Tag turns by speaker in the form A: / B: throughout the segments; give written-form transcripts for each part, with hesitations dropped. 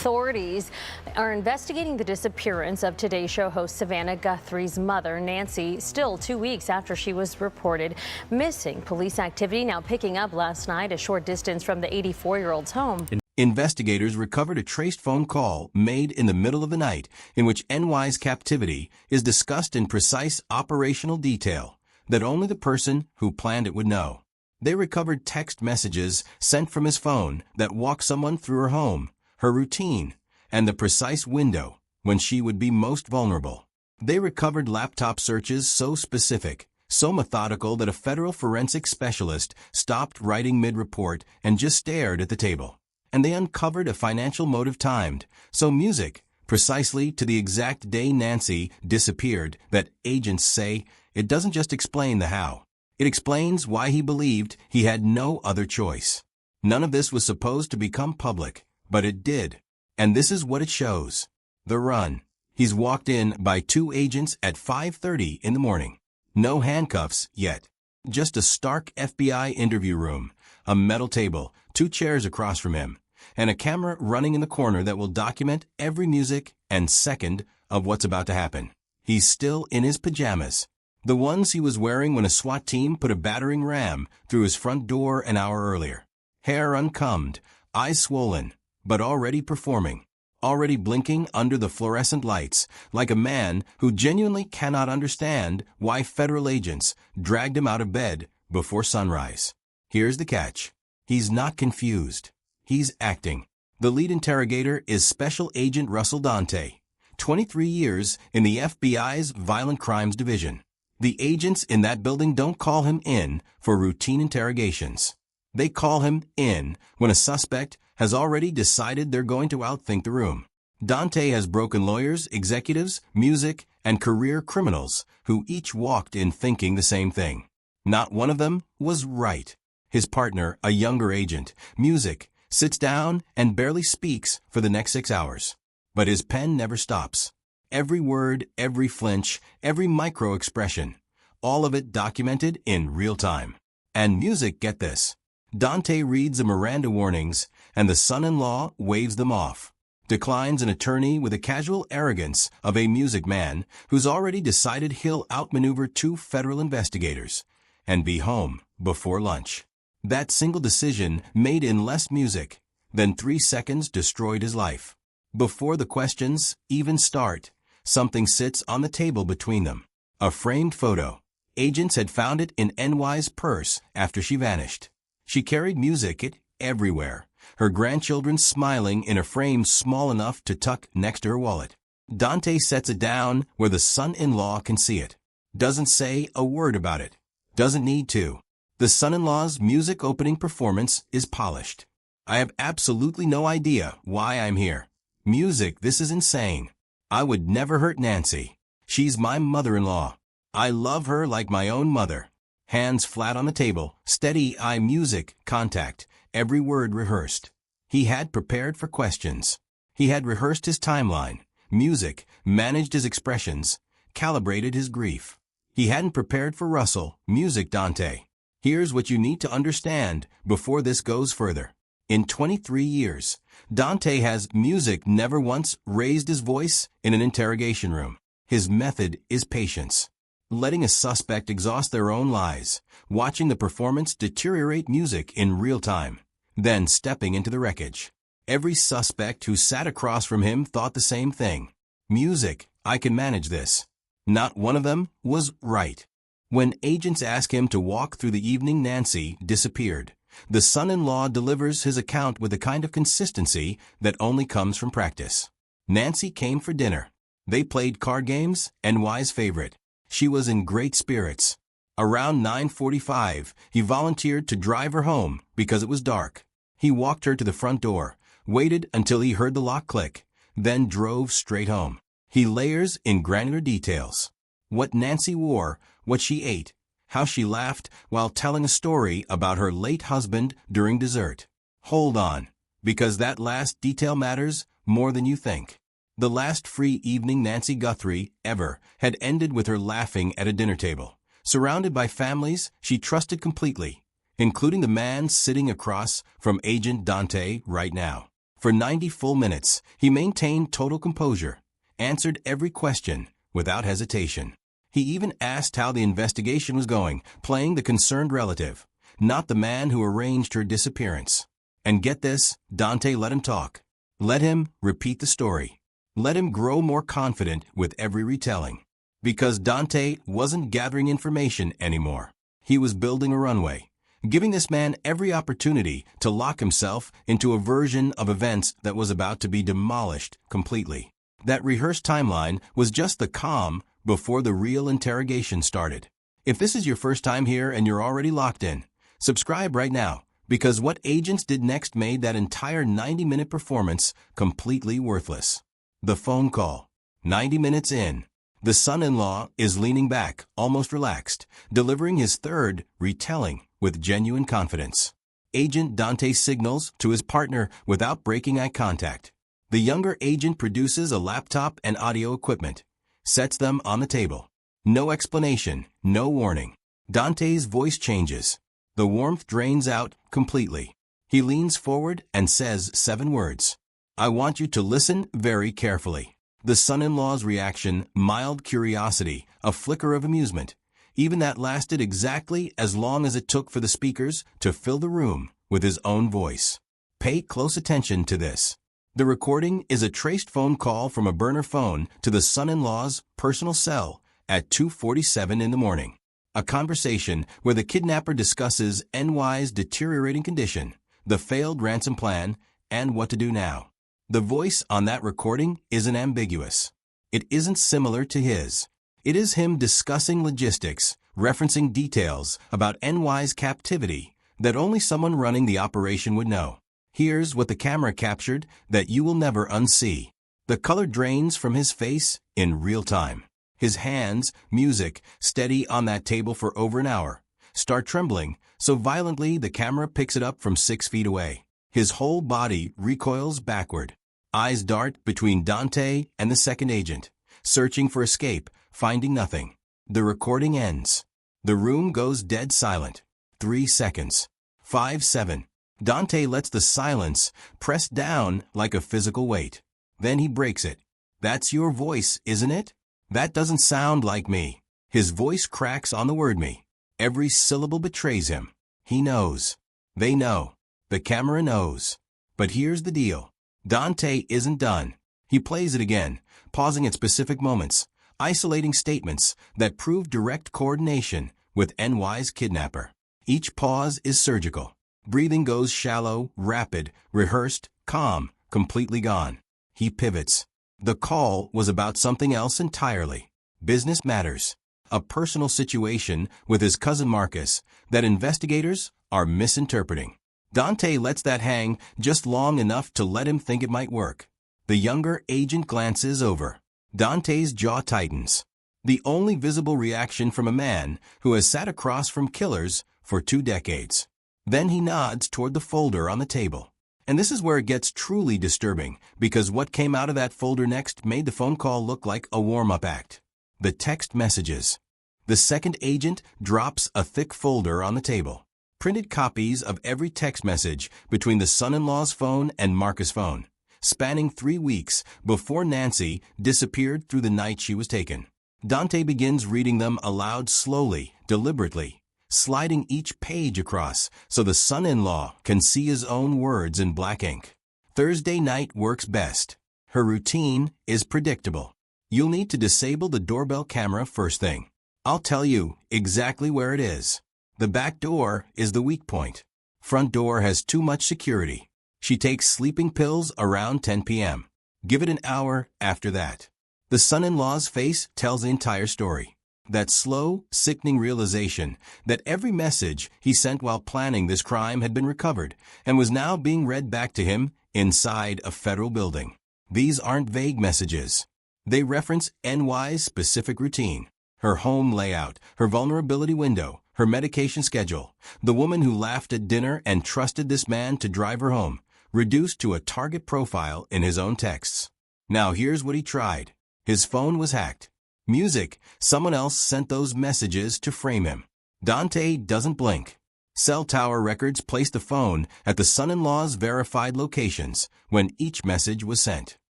A: Authorities are investigating the disappearance of Today Show host Savannah Guthrie's mother, Nancy, still 2 weeks after she was reported missing. Police activity now picking up last night a short distance from the 84-year-old's home.
B: Investigators recovered a traced phone call made in the middle of the night in which NY's captivity is discussed in precise operational detail that only the person who planned it would know. They recovered text messages sent from his phone that walk someone through her home, her routine, and the precise window when she would be most vulnerable. They recovered laptop searches so specific, so methodical that a federal forensic specialist stopped writing mid-report and just stared at the table. And they uncovered a financial motive timed, so music, precisely to the exact day Nancy disappeared, that agents say it doesn't just explain the how. It explains why he believed he had no other choice. None of this was supposed to become public, but it did. And this is what it shows. The run. He's walked in by two agents at 5:30 in the morning. No handcuffs yet. Just a stark FBI interview room, a metal table, two chairs across from him, and a camera running in the corner that will document every music and second of what's about to happen. He's still in his pajamas. The ones he was wearing when a SWAT team put a battering ram through his front door an hour earlier. Hair uncombed, eyes swollen, but already performing, already blinking under the fluorescent lights, like a man who genuinely cannot understand why federal agents dragged him out of bed before sunrise. Here's the catch. He's not confused. He's acting. The lead interrogator is Special Agent Russell Dante, 23 years in the FBI's Violent Crimes Division. The agents in that building don't call him in for routine interrogations. They call him in when a suspect has already decided they're going to outthink the room. Dante has broken lawyers, executives, music, and career criminals who each walked in thinking the same thing. Not one of them was right. His partner, a younger agent, music, sits down and barely speaks for the next 6 hours. But his pen never stops. Every word, every flinch, every micro-expression, all of it documented in real time. And music, get this. Dante reads the Miranda warnings, and the son-in-law waves them off, declines an attorney with the casual arrogance of a music man who's already decided he'll outmaneuver two federal investigators and be home before lunch. That single decision, made in less music than 3 seconds, destroyed his life. Before the questions even start, something sits on the table between them. A framed photo. Agents had found it in NY's purse after she vanished. She carried music everywhere, her grandchildren smiling in a frame small enough to tuck next to her wallet. Dante sets it down where the son-in-law can see it. Doesn't say a word about it. Doesn't need to. The son-in-law's music opening performance is polished. I have absolutely no idea why I'm here. Music, this is insane. I would never hurt Nancy. She's my mother-in-law. I love her like my own mother. Hands flat on the table, steady eye music, contact, every word rehearsed. He had prepared for questions. He had rehearsed his timeline, music, managed his expressions, calibrated his grief. He hadn't prepared for Russell, music, Dante. Here's what you need to understand before this goes further. In 23 years, Dante has music never once raised his voice in an interrogation room. His method is patience. Letting a suspect exhaust their own lies, watching the performance deteriorate music in real time, then stepping into the wreckage. Every suspect who sat across from him thought the same thing. Music, I can manage this. Not one of them was right. When agents ask him to walk through the evening Nancy disappeared, the son-in-law delivers his account with the kind of consistency that only comes from practice. Nancy came for dinner. They played card games, NY's favorite. She was in great spirits. Around 9:45, he volunteered to drive her home because it was dark. He walked her to the front door, waited until he heard the lock click, then drove straight home. He layers in granular details. What Nancy wore, what she ate, how she laughed while telling a story about her late husband during dessert. Hold on, because that last detail matters more than you think. The last free evening Nancy Guthrie ever had ended with her laughing at a dinner table, surrounded by families she trusted completely, including the man sitting across from Agent Dante right now. For 90 full minutes, he maintained total composure, answered every question without hesitation. He even asked how the investigation was going, playing the concerned relative, not the man who arranged her disappearance. And get this, Dante let him talk. Let him repeat the story. Let him grow more confident with every retelling. Because Dante wasn't gathering information anymore. He was building a runway, giving this man every opportunity to lock himself into a version of events that was about to be demolished completely. That rehearsed timeline was just the calm before the real interrogation started. If this is your first time here and you're already locked in, subscribe right now, because what agents did next made that entire 90-minute performance completely worthless. The phone call. 90 minutes in. The son-in-law is leaning back, almost relaxed, delivering his third retelling with genuine confidence. Agent Dante signals to his partner without breaking eye contact. The younger agent produces a laptop and audio equipment, sets them on the table. No explanation, no warning. Dante's voice changes. The warmth drains out completely. He leans forward and says 7 words. I want you to listen very carefully. The son-in-law's reaction, mild curiosity, a flicker of amusement. Even that lasted exactly as long as it took for the speakers to fill the room with his own voice. Pay close attention to this. The recording is a traced phone call from a burner phone to the son-in-law's personal cell at 2:47 in the morning. A conversation where the kidnapper discusses NY's deteriorating condition, the failed ransom plan, and what to do now. The voice on that recording isn't ambiguous. It isn't similar to his. It is him discussing logistics, referencing details about NY's captivity that only someone running the operation would know. Here's what the camera captured that you will never unsee. The color drains from his face in real time. His hands, music, steady on that table for over an hour, start trembling so violently the camera picks it up from 6 feet away. His whole body recoils backward. Eyes dart between Dante and the second agent, searching for escape, finding nothing. The recording ends. The room goes dead silent. 3 seconds. 5, 7. Dante lets the silence press down like a physical weight. Then he breaks it. That's your voice, isn't it? That doesn't sound like me. His voice cracks on the word me. Every syllable betrays him. He knows. They know. The camera knows. But here's the deal. Dante isn't done. He plays it again, pausing at specific moments, isolating statements that prove direct coordination with NY's kidnapper. Each pause is surgical. Breathing goes shallow, rapid, rehearsed, calm, completely gone. He pivots. The call was about something else entirely. Business matters. A personal situation with his cousin Marcus that investigators are misinterpreting. Dante lets that hang just long enough to let him think it might work. The younger agent glances over. Dante's jaw tightens. The only visible reaction from a man who has sat across from killers for 2 decades. Then he nods toward the folder on the table. And this is where it gets truly disturbing, because what came out of that folder next made the phone call look like a warm-up act. The text messages. The second agent drops a thick folder on the table. Printed copies of every text message between the son-in-law's phone and Marcus' phone, spanning 3 weeks before Nancy disappeared through the night she was taken. Dante begins reading them aloud slowly, deliberately, sliding each page across so the son-in-law can see his own words in black ink. Thursday night works best. Her routine is predictable. You'll need to disable the doorbell camera first thing. I'll tell you exactly where it is. The back door is the weak point. Front door has too much security. She takes sleeping pills around 10 p.m. Give it an hour after that. The son-in-law's face tells the entire story. That slow, sickening realization that every message he sent while planning this crime had been recovered and was now being read back to him inside a federal building. These aren't vague messages. They reference NY's specific routine, her home layout, her vulnerability window, her medication schedule, the woman who laughed at dinner and trusted this man to drive her home, reduced to a target profile in his own texts. Now here's what he tried. His phone was hacked. Music, someone else sent those messages to frame him. Dante doesn't blink. Cell tower records placed the phone at the son-in-law's verified locations when each message was sent.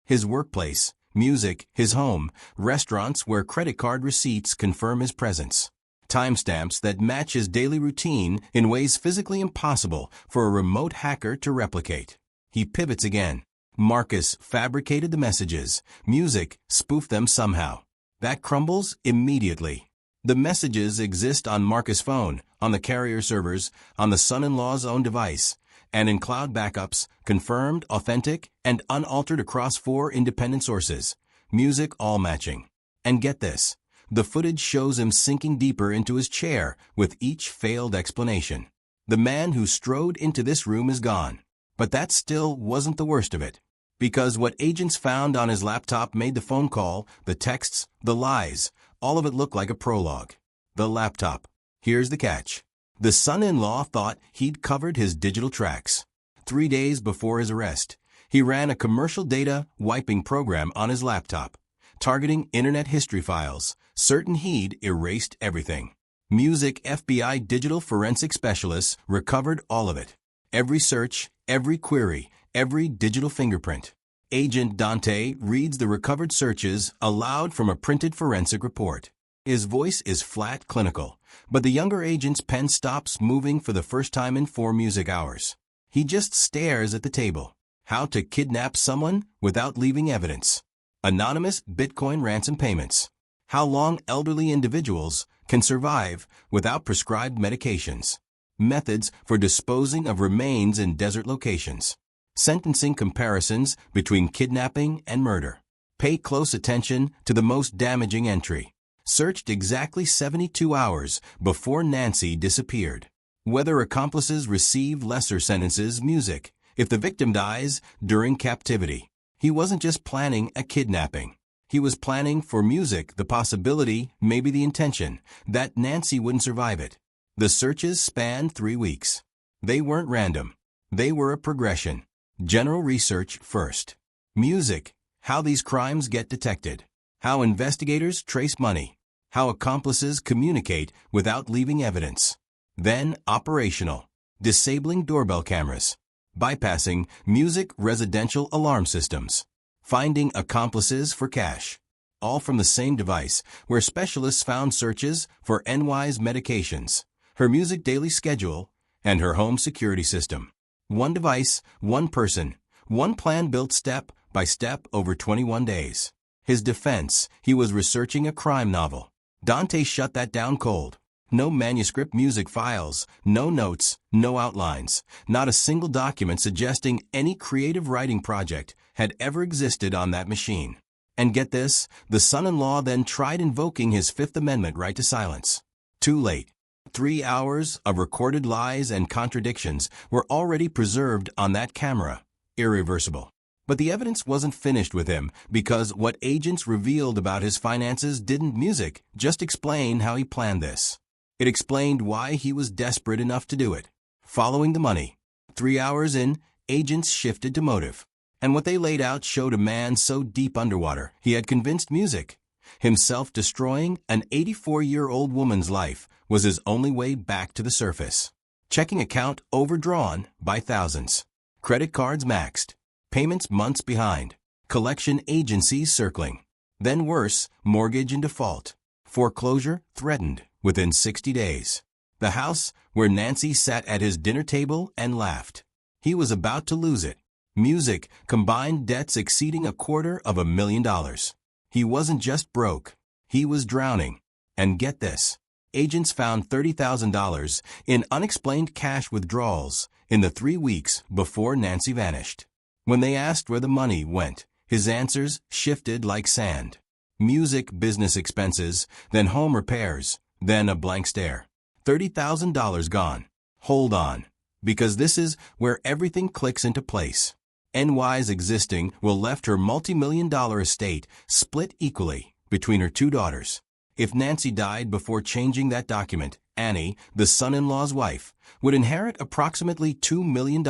B: His workplace, music, his home, restaurants where credit card receipts confirm his presence. Timestamps that match his daily routine in ways physically impossible for a remote hacker to replicate. He pivots again. Marcus fabricated the messages. Music spoofed them somehow. That crumbles immediately. The messages exist on Marcus' phone, on the carrier servers, on the son-in-law's own device, and in cloud backups, confirmed, authentic, and unaltered across 4 independent sources. Music all matching. And get this, the footage shows him sinking deeper into his chair with each failed explanation. The man who strode into this room is gone. But that still wasn't the worst of it. Because what agents found on his laptop made the phone call, the texts, the lies, all of it look like a prologue. The laptop. Here's the catch. The son-in-law thought he'd covered his digital tracks. 3 days before his arrest, he ran a commercial data wiping program on his laptop, targeting internet history files, certain he'd erased everything. Music FBI digital forensic specialists recovered all of it. Every search, every query, every digital fingerprint. Agent Dante reads the recovered searches aloud from a printed forensic report. His voice is flat, clinical, but the younger agent's pen stops moving for the first time in 4 music hours. He just stares at the table. How to kidnap someone without leaving evidence. Anonymous Bitcoin ransom payments. How long elderly individuals can survive without prescribed medications. Methods for disposing of remains in desert locations. Sentencing comparisons between kidnapping and murder. Pay close attention to the most damaging entry. Searched exactly 72 hours before Nancy disappeared. Whether accomplices receive lesser sentences. Music. If the victim dies during captivity. He wasn't just planning a kidnapping. He was planning for music, the possibility, maybe the intention, that Nancy wouldn't survive it. The searches spanned 3 weeks. They weren't random. They were a progression. General research first. Music. How these crimes get detected. How investigators trace money. How accomplices communicate without leaving evidence. Then operational. Disabling doorbell cameras. Bypassing music residential alarm systems. Finding accomplices for cash. All from the same device where specialists found searches for NY's medications, her music daily schedule, and her home security system. One device, one person, one plan built step by step over 21 days. His defense, he was researching a crime novel. Dante shut that down cold. No manuscript music files, no notes, no outlines, not a single document suggesting any creative writing project had ever existed on that machine. And get this, the son-in-law then tried invoking his Fifth Amendment right to silence. Too late. 3 hours of recorded lies and contradictions were already preserved on that camera. Irreversible. But the evidence wasn't finished with him because what agents revealed about his finances didn't music just explain how he planned this. It explained why he was desperate enough to do it. Following the money. 3 hours in, agents shifted to motive. And what they laid out showed a man so deep underwater he had convinced music. Himself destroying an 84-year-old woman's life was his only way back to the surface. Checking account overdrawn by thousands. Credit cards maxed. Payments months behind. Collection agencies circling. Then worse, mortgage in default. Foreclosure threatened within 60 days. The house where Nancy sat at his dinner table and laughed. He was about to lose it. Music, combined debts exceeding $250,000. He wasn't just broke. He was drowning. And get this. Agents found $30,000 in unexplained cash withdrawals in the 3 weeks before Nancy vanished. When they asked where the money went, his answers shifted like sand. Music business expenses, then home repairs, then a blank stare. $30,000 gone. Hold on, because this is where everything clicks into place. NY's existing will left her multi-million-dollar estate split equally between her 2 daughters. If Nancy died before changing that document, Annie, the son-in-law's wife, would inherit approximately $2 million,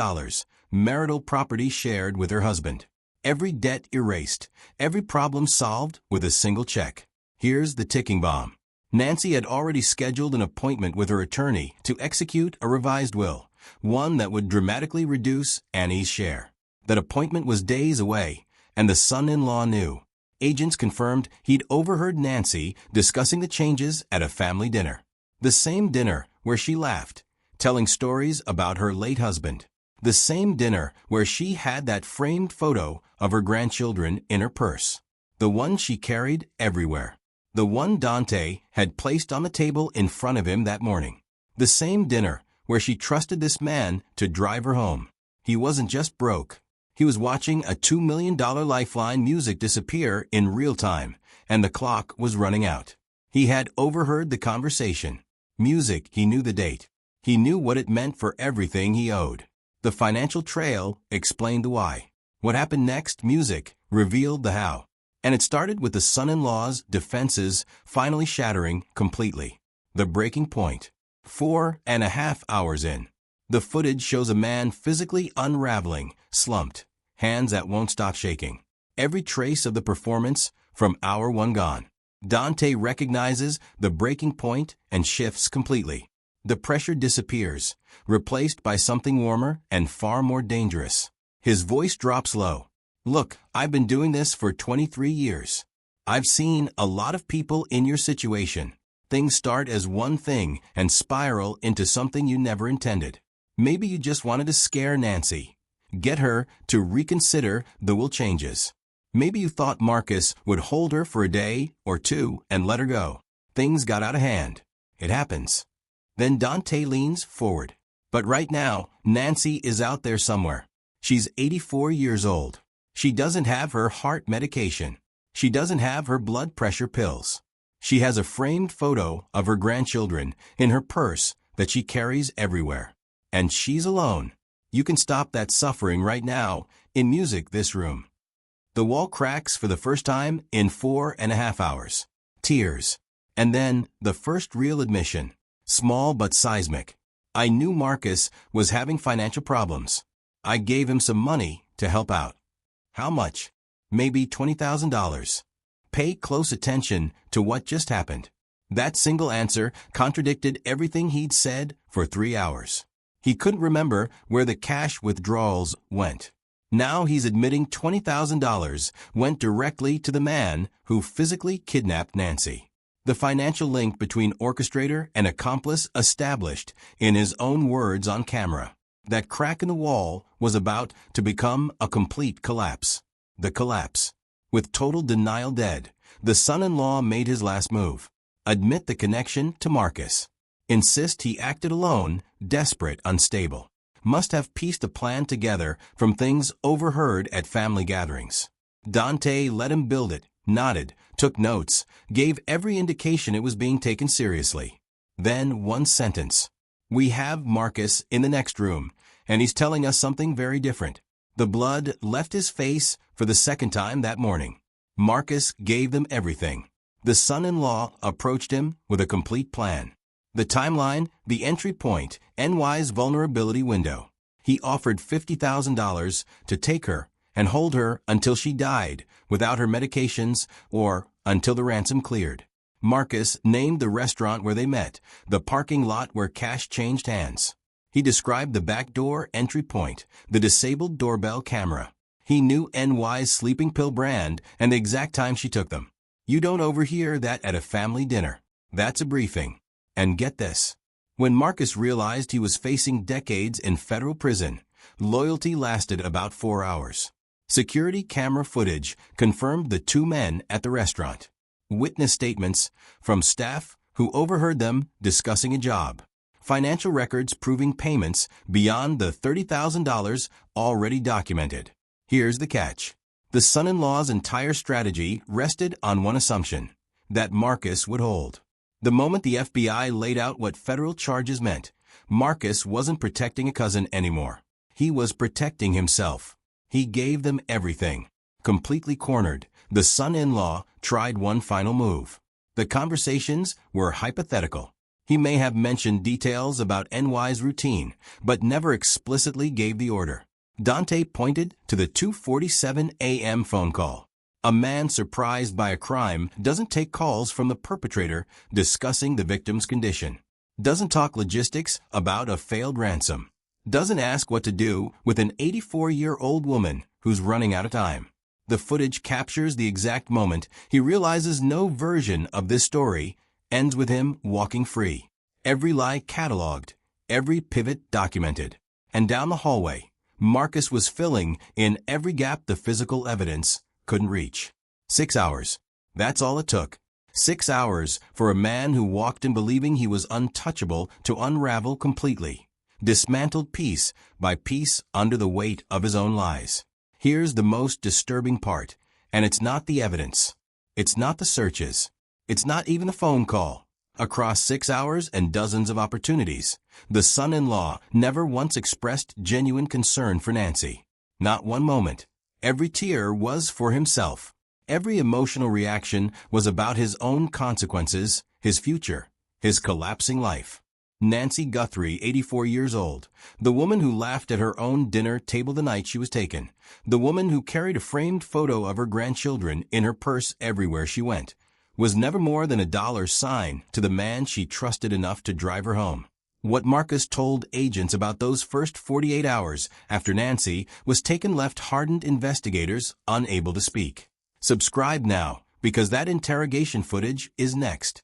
B: marital property shared with her husband. Every debt erased, every problem solved with a single check. Here's the ticking bomb. Nancy had already scheduled an appointment with her attorney to execute a revised will, one that would dramatically reduce Annie's share. That appointment was days away, and the son-in-law knew. Agents confirmed he'd overheard Nancy discussing the changes at a family dinner. The same dinner where she laughed, telling stories about her late husband. The same dinner where she had that framed photo of her grandchildren in her purse. The one she carried everywhere. The one Dante had placed on the table in front of him that morning. The same dinner where she trusted this man to drive her home. He wasn't just broke. He was watching a $2 million Lifeline music disappear in real time, and the clock was running out. He had overheard the conversation. Music, he knew the date. He knew what it meant for everything he owed. The financial trail explained the why. What happened next, music, revealed the how. And it started with the son-in-law's defenses finally shattering completely. The breaking point. 4.5 hours in. The footage shows a man physically unraveling, slumped, hands that won't stop shaking. Every trace of the performance from hour one gone. Dante recognizes the breaking point and shifts completely. The pressure disappears, replaced by something warmer and far more dangerous. His voice drops low. Look, I've been doing this for 23 years. I've seen a lot of people in your situation. Things start as one thing and spiral into something you never intended. Maybe you just wanted to scare Nancy. Get her to reconsider the will changes. Maybe you thought Marcus would hold her for a day or two and let her go. Things got out of hand. It happens. Then Dante leans forward. But right now, Nancy is out there somewhere. She's 84 years old. She doesn't have her heart medication. She doesn't have her blood pressure pills. She has a framed photo of her grandchildren in her purse that she carries everywhere. And she's alone. You can stop that suffering right now in music this room. The wall cracks for the first time in 4.5 hours. Tears. And then the first real admission. Small but seismic. I knew Marcus was having financial problems. I gave him some money to help out. How much? Maybe $20,000. Pay close attention to what just happened. That single answer contradicted everything he'd said for 3 hours. He couldn't remember where the cash withdrawals went. Now he's admitting $20,000 went directly to the man who physically kidnapped Nancy. The financial link between orchestrator and accomplice established in his own words on camera. That crack in the wall was about to become a complete collapse. The collapse. With total denial dead, the son-in-law made his last move. Admit the connection to Marcus. Insist he acted alone, desperate, unstable. Must have pieced a plan together from things overheard at family gatherings. Dante let him build it, nodded, took notes, gave every indication it was being taken seriously. Then one sentence. We have Marcus in the next room, and he's telling us something very different. The blood left his face for the second time that morning. Marcus gave them everything. The son-in-law approached him with a complete plan. The timeline, the entry point, NY's vulnerability window. He offered $50,000 to take her and hold her until she died without her medications or until the ransom cleared. Marcus named the restaurant where they met, the parking lot where cash changed hands. He described the back door entry point, the disabled doorbell camera. He knew NY's sleeping pill brand and the exact time she took them. You don't overhear that at a family dinner. That's a briefing. And get this. When Marcus realized he was facing decades in federal prison, loyalty lasted about 4 hours. Security camera footage confirmed the two men at the restaurant. Witness statements from staff who overheard them discussing a job. Financial records proving payments beyond the $30,000 already documented. Here's the catch. The son-in-law's entire strategy rested on one assumption, that Marcus would hold. The moment the FBI laid out what federal charges meant, Marcus wasn't protecting a cousin anymore. He was protecting himself. He gave them everything. Completely cornered, the son-in-law tried one final move. The conversations were hypothetical. He may have mentioned details about NY's routine, but never explicitly gave the order. Dante pointed to the 2:47 a.m. phone call. A man surprised by a crime doesn't take calls from the perpetrator discussing the victim's condition, doesn't talk logistics about a failed ransom, doesn't ask what to do with an 84-year-old woman who's running out of time. The footage captures the exact moment he realizes no version of this story ends with him walking free. Every lie cataloged, every pivot documented. And down the hallway, Marcus was filling in every gap the physical evidence couldn't reach. 6 hours. That's all it took. 6 hours for a man who walked in believing he was untouchable to unravel completely, dismantled piece by piece under the weight of his own lies. Here's the most disturbing part, and it's not the evidence. It's not the searches. It's not even the phone call. Across 6 hours and dozens of opportunities, the son-in-law never once expressed genuine concern for Nancy. Not one moment. Every tear was for himself. Every emotional reaction was about his own consequences, his future, his collapsing life. Nancy Guthrie, 84 years old, the woman who laughed at her own dinner table the night she was taken, the woman who carried a framed photo of her grandchildren in her purse everywhere she went, was never more than a dollar sign to the man she trusted enough to drive her home. What Marcus told agents about those first 48 hours after Nancy was taken left hardened investigators unable to speak. Subscribe now, because that interrogation footage is next.